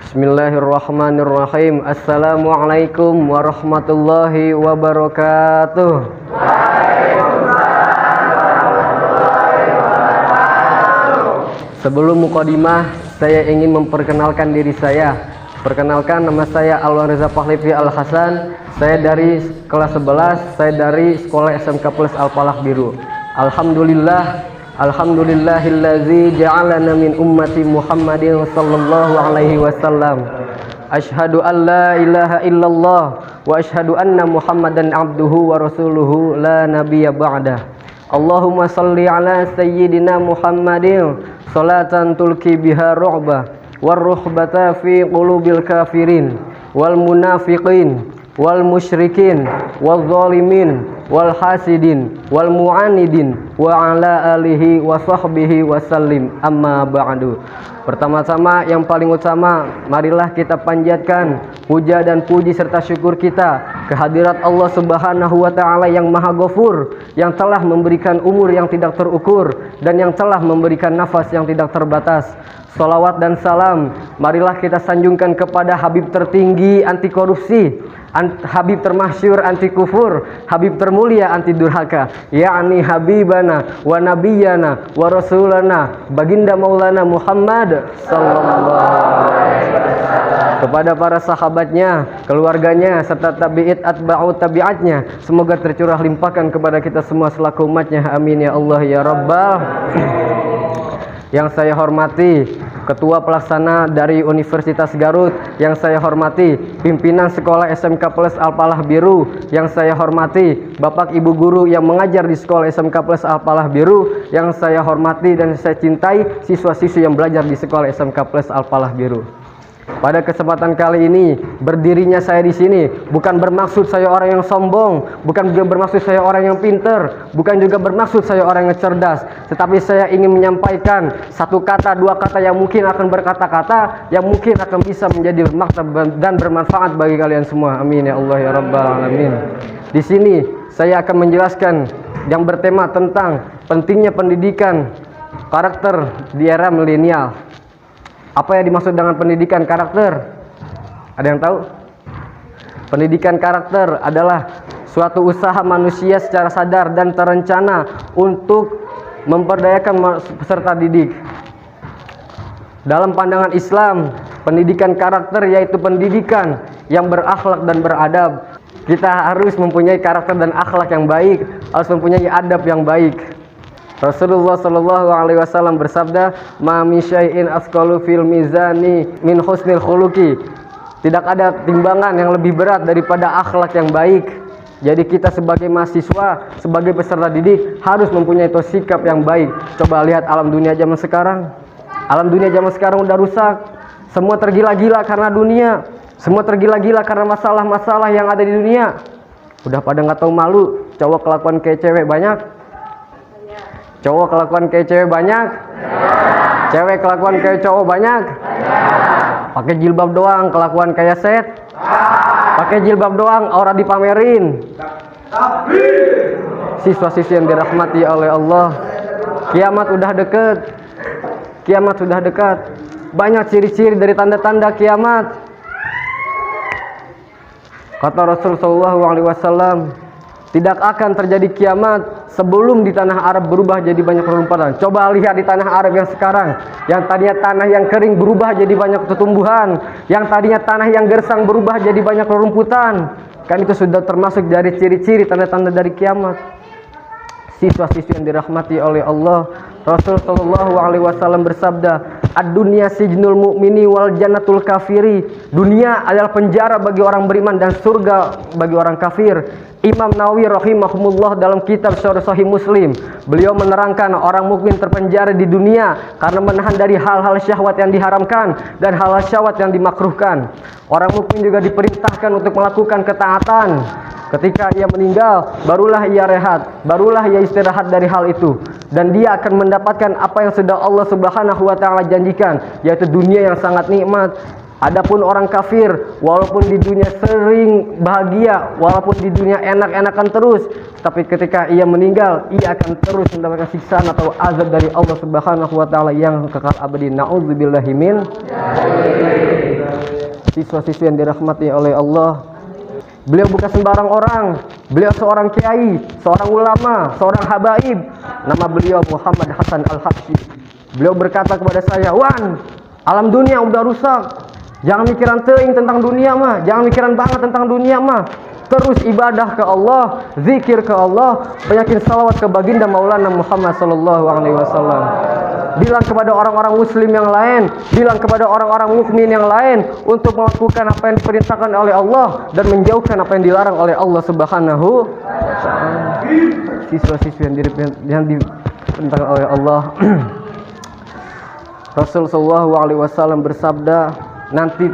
Bismillahirrahmanirrahim. Assalamualaikum warahmatullahi wabarakatuh. Sebelum mukadimah, saya ingin memperkenalkan diri saya. Perkenalkan, nama saya Alwan Reza Pahlevi Al-Hasan. Saya dari kelas 11, saya dari sekolah SMK Plus Al-Falah Biru. Alhamdulillahillazi ja'alana min ummati Muhammadin sallallahu alaihi wasallam. Asyhadu an la ilaha illallah wa asyhadu anna Muhammadan abduhu wa rasuluhu la nabiyya ba'dah. Allahumma salli ala sayyidina Muhammadin salatan tulki biha ru'bah warruhbata fi qulubil kafirin wal munafiqin wal musyrikin wal zalimin wal hasidin wal mu'anidin wa ala alihi wa sahbihi wa sallim, amma ba'du. Pertama-tama yang paling utama, marilah kita panjatkan puja dan puji serta syukur kita kehadirat Allah Subhanahu wa taala yang Maha Ghafur, yang telah memberikan umur yang tidak terukur dan yang telah memberikan nafas yang tidak terbatas. Salawat dan salam marilah kita sanjungkan kepada Habib tertinggi anti korupsi, Habib termasyhur anti kufur, Habib termulia anti durhaka, yakni Habibana wa Nabiyana wa Rasulana Baginda Maulana Muhammad sallallahu alaihi wasallam. Kepada para sahabatnya, keluarganya, serta tabi'it atba'u tabi'atnya, semoga tercurah limpahkan kepada kita semua selaku umatnya. Amin ya Allah ya Rabbal. Yang saya hormati Ketua Pelaksana dari Universitas Garut, yang saya hormati pimpinan Sekolah SMK Plus Al-Falah Biru, yang saya hormati Bapak Ibu guru yang mengajar di Sekolah SMK Plus Al-Falah Biru, yang saya hormati dan saya cintai siswa-siswi yang belajar di Sekolah SMK Plus Al-Falah Biru. Pada kesempatan kali ini, berdirinya saya di sini bukan bermaksud saya orang yang sombong, bukan juga bermaksud saya orang yang pinter, bukan juga bermaksud saya orang yang cerdas, tetapi saya ingin menyampaikan satu kata, dua kata yang mungkin akan berkata-kata, yang mungkin akan bisa menjadi bermakna dan bermanfaat bagi kalian semua. Amin ya Allah ya Rabbal alamin. Di sini saya akan menjelaskan yang bertema tentang pentingnya pendidikan karakter di era milenial. Apa yang dimaksud dengan pendidikan karakter? Ada yang tahu? Pendidikan karakter adalah suatu usaha manusia secara sadar dan terencana untuk memperdayakan peserta didik. Dalam pandangan Islam, pendidikan karakter yaitu pendidikan yang berakhlak dan beradab. Kita harus mempunyai karakter dan akhlak yang baik, harus mempunyai adab yang baik. Rasulullah sallallahu alaihi wasallam bersabda, "Ma min syai'in asqalu fil mizani min husnil khuluqi." Tidak ada timbangan yang lebih berat daripada akhlak yang baik. Jadi kita sebagai mahasiswa, sebagai peserta didik harus mempunyai sikap yang baik. Coba lihat alam dunia zaman sekarang. Alam dunia zaman sekarang udah rusak. Semua tergila-gila karena dunia. Semua tergila-gila karena masalah-masalah yang ada di dunia. Udah pada nggak tahu malu. Cowok kelakuan kayak cewek banyak. Cowok kelakuan kayak cewek banyak. Cewek kelakuan kayak cowok banyak. Pakai jilbab doang kelakuan kayak set. Pakai jilbab doang aura dipamerin. Siswa-siswi yang dirahmati oleh Allah, kiamat udah deket. Kiamat sudah dekat. Banyak ciri-ciri dari tanda-tanda kiamat. Kata Rasul sallallahu alaihi wasallam, tidak akan terjadi kiamat sebelum di tanah Arab berubah jadi banyak rerumputan. Coba lihat di tanah Arab yang sekarang, yang tadinya tanah yang kering berubah jadi banyak tumbuhan, yang tadinya tanah yang gersang berubah jadi banyak rerumputan. Kan itu sudah termasuk dari ciri-ciri tanda-tanda dari kiamat. Siswa-siswi yang dirahmati oleh Allah, Rasul sallallahu alaihi wasallam bersabda, "Ad-dunya sijnul mu'mini wal jannatul kafiri." Dunia adalah penjara bagi orang beriman dan surga bagi orang kafir. Imam Nawawi rahimahumullah dalam kitab Syarh Sahih Muslim, beliau menerangkan orang mukmin terpenjara di dunia karena menahan dari hal-hal syahwat yang diharamkan dan hal-hal syahwat yang dimakruhkan. Orang mukmin juga diperintahkan untuk melakukan ketaatan. Ketika ia meninggal, barulah ia rehat, barulah ia istirahat dari hal itu, dan dia akan mendapatkan apa yang sudah Allah Subhanahu wa taala janjikan, yaitu dunia yang sangat nikmat. Adapun orang kafir, walaupun di dunia sering bahagia, walaupun di dunia enak-enakan terus, tapi ketika ia meninggal, ia akan terus mendapatkan siksaan atau azab dari Allah Subhanahu wa taala yang kekal abadi. Nauzubillahi min. siswa-siswi yang dirahmati oleh Allah. Beliau bukan sembarang orang. Beliau seorang kiai, seorang ulama, seorang habaib. Nama beliau Muhammad Hasan Al-Habsyi. Beliau berkata kepada saya, "Wan, alam dunia udah rusak. Jangan mikiran teuing tentang dunia mah, jangan mikiran banget tentang dunia mah. Terus ibadah ke Allah, zikir ke Allah, banyakin salawat ke baginda Maulana Muhammad sallallahu alaihi wasallam." Bilang kepada orang-orang muslim yang lain, bilang kepada orang-orang mukmin yang lain untuk melakukan apa yang diperintahkan oleh Allah dan menjauhkan apa yang dilarang oleh Allah Subhanahu wa taala. Siswa-siswi yang diperintahkan oleh Allah. Rasul sallallahu alaihi wasallam bersabda, nanti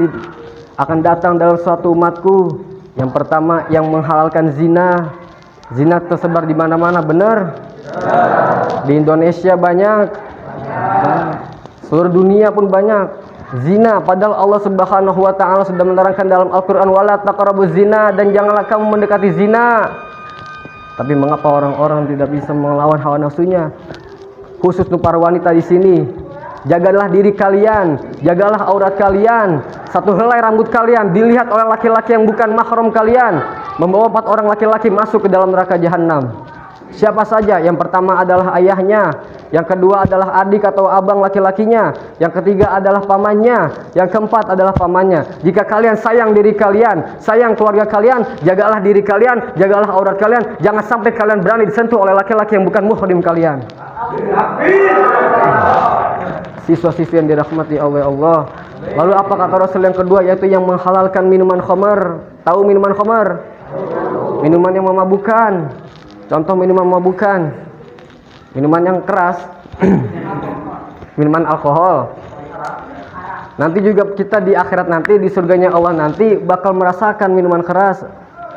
akan datang dalam suatu umatku yang pertama yang menghalalkan zina. Zina tersebar di mana-mana, benar? Di Indonesia banyak. Seluruh dunia pun banyak zina, padahal Allah Subhanahu wa taala sudah menerangkan dalam Al-Qur'an, wala taqrabuz zina, dan janganlah kamu mendekati zina. Tapi mengapa orang-orang tidak bisa melawan hawa nafsunya? Khusus untuk para wanita di sini, jagalah diri kalian, jagalah aurat kalian. Satu helai rambut kalian dilihat oleh laki-laki yang bukan mahram kalian, membawa 4 orang laki-laki masuk ke dalam neraka jahanam. Siapa saja? Yang pertama adalah ayahnya, yang kedua adalah adik atau abang laki-lakinya, yang ketiga adalah pamannya, yang keempat adalah pamannya. Jika kalian sayang diri kalian, sayang keluarga kalian, jagalah diri kalian, jagalah aurat kalian. Jangan sampai kalian berani disentuh oleh laki-laki yang bukan muhrim kalian. Siswa-siswi yang dirahmati oleh Allah. Lalu apa kata Rasul yang kedua, yaitu yang menghalalkan minuman khamar. Tahu minuman khamar? Minuman yang memabukkan. Contoh minuman memabukkan, minuman yang keras, minuman alkohol. Nanti juga kita di akhirat nanti, di surganya Allah nanti bakal merasakan minuman keras,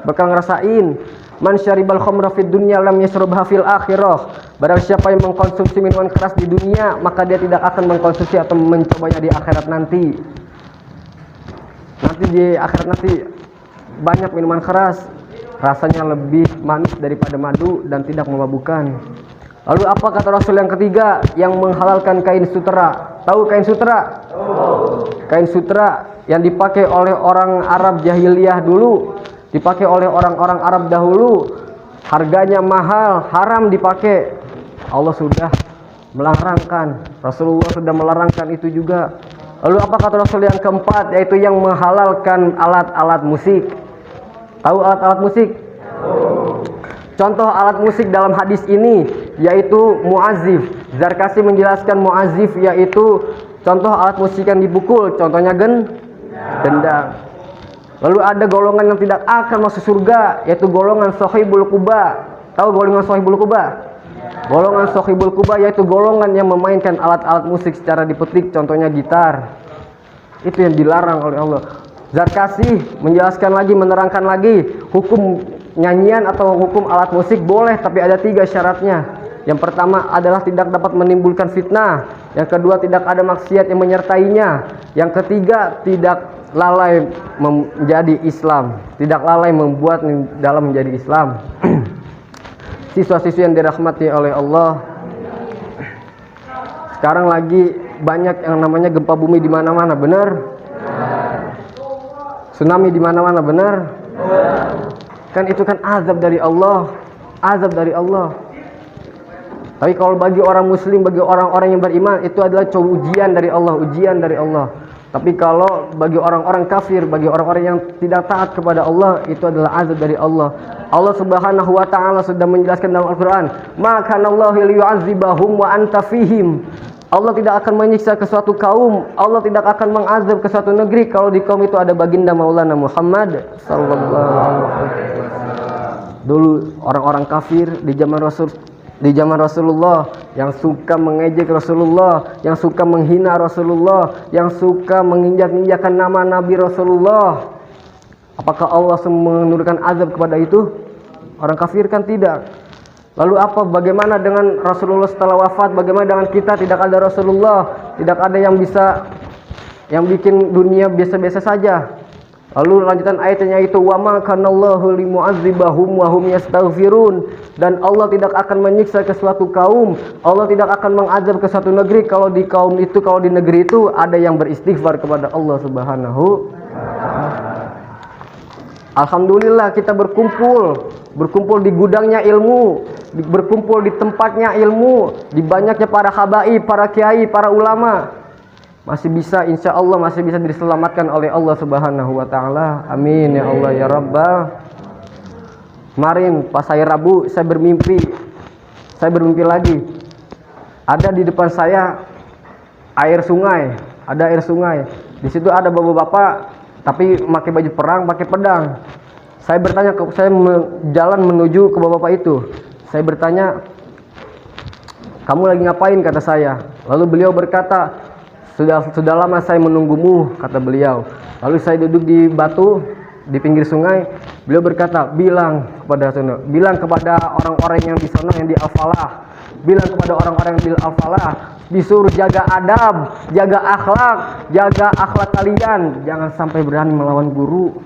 bakal ngerasain. Man syaribal khamra fid dunya lam yashrubha fil akhirah. Barang siapa yang mengkonsumsi minuman keras di dunia, maka dia tidak akan mengkonsumsi atau mencobanya di akhirat nanti. Nanti di akhirat nanti banyak minuman keras, rasanya lebih manis daripada madu dan tidak memabukkan. Lalu apa kata Rasul yang ketiga, yang menghalalkan kain sutera. Tahu kain sutera? Kain sutera yang dipakai oleh orang Arab jahiliyah dulu, dipakai oleh orang-orang Arab dahulu. Harganya mahal, haram dipakai. Allah sudah melarangkan, Rasulullah sudah melarangkan itu juga. Lalu apa kata Rasul yang keempat, yaitu yang menghalalkan alat-alat musik. Tahu alat-alat musik? Contoh alat musik dalam hadis ini yaitu muazzif. Zarkasi menjelaskan muazzif yaitu contoh alat musik yang dipukul, contohnya gendang. Lalu ada golongan yang tidak akan masuk surga, yaitu golongan Shahibul Quba. Tahu golongan Shahibul Quba? Golongan Shahibul Quba yaitu golongan yang memainkan alat-alat musik secara dipetik, contohnya gitar. Itu yang dilarang oleh Allah. Zarkasi menjelaskan lagi, menerangkan lagi hukum nyanyian atau hukum alat musik boleh, tapi ada 3 syaratnya. Yang pertama adalah tidak dapat menimbulkan fitnah, yang kedua tidak ada maksiat yang menyertainya, yang ketiga tidak lalai menjadi Islam, tidak lalai membuat dalam menjadi Islam. Siswa-siswi yang dirahmati oleh Allah, sekarang lagi banyak yang namanya gempa bumi di mana-mana, benar? Tsunami di mana-mana, benar? Kan itu kan azab dari Allah, azab dari Allah. Tapi kalau bagi orang muslim, bagi orang-orang yang beriman, itu adalah ujian dari Allah, ujian dari Allah. Tapi kalau bagi orang-orang kafir, bagi orang-orang yang tidak taat kepada Allah, itu adalah azab dari Allah. Allah Subhanahu wa taala sudah menjelaskan dalam Al-Qur'an, "Maka Allahu liyu'adzibahum wa anta fihim." Allah tidak akan menyiksa ke suatu kaum, Allah tidak akan mengazab ke suatu negeri kalau di kaum itu ada baginda Maulana Muhammad sallallahu alaihi wasallam. Dulu orang-orang kafir di zaman Rasulullah yang suka mengejek Rasulullah, yang suka menghina Rasulullah, yang suka menginjak-injakkan nama Nabi Rasulullah. Apakah Allah menurunkan azab kepada itu? Orang kafir kan tidak. Lalu apa? Bagaimana dengan Rasulullah setelah wafat? Bagaimana dengan kita? Tidak ada Rasulullah, tidak ada yang bisa yang bikin dunia biasa-biasa saja. Lalu lanjutan ayatnya itu, wa ma kanallahu limu'adzibahum wa hum yastaghfirun, dan Allah tidak akan menyiksa ke suatu kaum, Allah tidak akan mengazab ke suatu negeri kalau di kaum itu, kalau di negeri itu ada yang beristighfar kepada Allah Subhanahu wa Alhamdulillah kita berkumpul di gudangnya ilmu, berkumpul di tempatnya ilmu, di banyaknya para habaib, para kiai, para ulama. Masih bisa, insya Allah masih bisa diselamatkan oleh Allah Subhanahu wa Ta'ala. Amin ya Allah ya Rabbal. Kemarin pas saya Rabu, saya bermimpi lagi. Ada di depan saya air sungai, ada air sungai. Di situ ada bapak-bapak, tapi pakai baju perang, pakai pedang. Saya bertanya, saya jalan menuju ke bapak-bapak itu. Saya bertanya, kamu lagi ngapain, kata saya. Lalu beliau berkata, sudah lama saya menunggumu, kata beliau. Lalu saya duduk di batu di pinggir sungai. Beliau berkata, bilang kepada orang-orang yang di sana, yang di Al-Falah, bilang kepada orang-orang yang di Al-Falah, disuruh jaga adab, jaga akhlak kalian, jangan sampai berani melawan guru.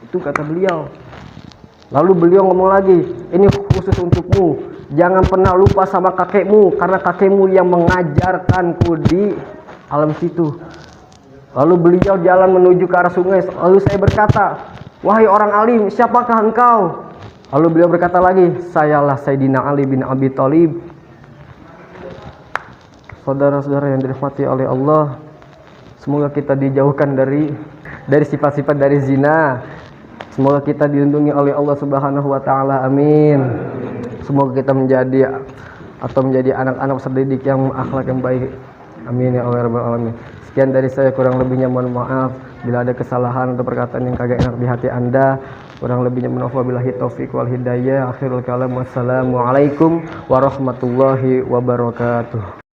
Itu kata beliau. Lalu beliau ngomong lagi, ini khusus untukmu, jangan pernah lupa sama kakekmu, karena kakekmu yang mengajarkanku di alam situ. Lalu beliau jalan menuju ke arah sungai. Lalu saya berkata, wahai orang alim, siapakah engkau? Lalu beliau berkata lagi, sayalah Sayyidina Ali bin Abi Thalib. Saudara-saudara yang dirahmati oleh Allah, semoga kita dijauhkan dari sifat-sifat dari zina. Semoga kita dilindungi oleh Allah Subhanahu wa Ta'ala. Amin. Semoga kita menjadi anak-anak terdidik yang akhlak yang baik. Amin ya Allah rabbal alamin. Sekian dari saya, kurang lebihnya mohon maaf bila ada kesalahan atau perkataan yang kagak enak di hati Anda. Kurang lebihnya mohon maaf, wabillahi taufiq wal hidayah. Akhirul kalam, wassalamualaikum warahmatullahi wabarakatuh.